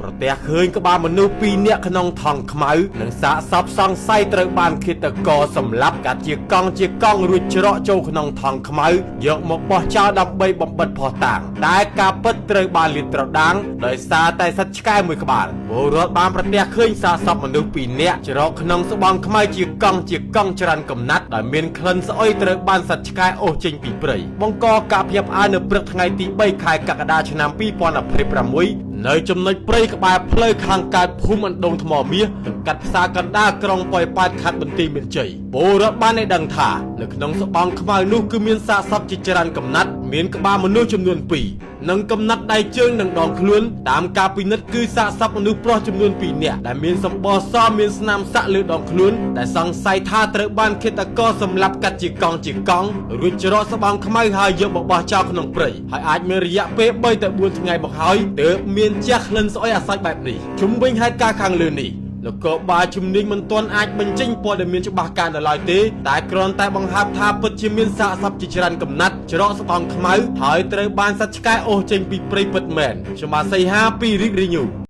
ប្រទះឃើញក្បាលមនុស្ស2នាក់ក្នុងថង់ខ្មៅនិងសាកសពសង្ស័យត្រូវបានឃាតករសម្លាប់កាត់ជាកង់រួចច្រកចូលក្នុងថង់ខ្មៅយកមកបោះចោលដើម្បីបំបិតភស្តុតាងតែការពិតត្រូវបានលាតត្រដាងដោយសារតែសត្វឆ្កែមួយក្បាលពលរដ្ឋបានប្រទះឃើញសាកសពមនុស្ស2នាក់ច្រកក្នុងស្បង់ខ្មៅជាកង់ច្រើនកំណាត់ដែលមានក្លិនស្អុយត្រូវបានសត្វឆ្កែអូសចេញពីព្រៃបង្កការភ្ញាក់ផ្អើលនៅព្រឹកថ្ងៃទី3ខែកក្កដាឆ្នាំ2026នៅចំណុចព្រៃក្បែរផ្លូវខាងកើតភូមិអណ្ដូងថ្មមាសសង្កាត់ផ្សារកណ្ដាលក្រុងប៉ោយប៉ែតខេត្តបន្ទាយមានជ័យពលរដ្ឋបានឲ្យដឹងថានៅក្នុងស្បង់ខ្មៅនោះគឺមានសាកសពជាច្រើនកំណាត់មានក្បាលមនុស្សចំនួន2និងកំណាត់ដៃជើងនិងដងខ្លួនតាមការពិនិត្យគឺសាកសពមនុស្សប្រុសចំនួន2នាក់ដែលមានសម្បកសមានស្នាមសាក់លើដងខ្លួនដែលសង្ស័យថាត្រូវបានឃាតករសម្លាប់កាត់ជាកង់រួចច្រកស្បង់ខ្មៅហើយយកមកបោះចោលក្នុងព្រៃហើយអាចមានរយៈពេល3ទៅ4ថ្ងៃមកហើយទើបមានជះក្លិនស្អុយអាសច្ចបែបនេះជុំវិញហេតុការណ៍ខាងលើនេះនគរបាលជំនាញមិនទាន់អាចបញ្ចេញព័ត៌មានច្បាស់ការនៅឡើយទេតែគ្រាន់តែបង្ហាញថាពិតជាមានសាកសពជាច្រើនកំណាត់ច្រកស្បង់ខ្មៅហើយត្រូវបានសត្វឆ្កែអូសចេញពីព្រៃពិតមែនខ្ញុំបាទសីហាពីរីករាយញូ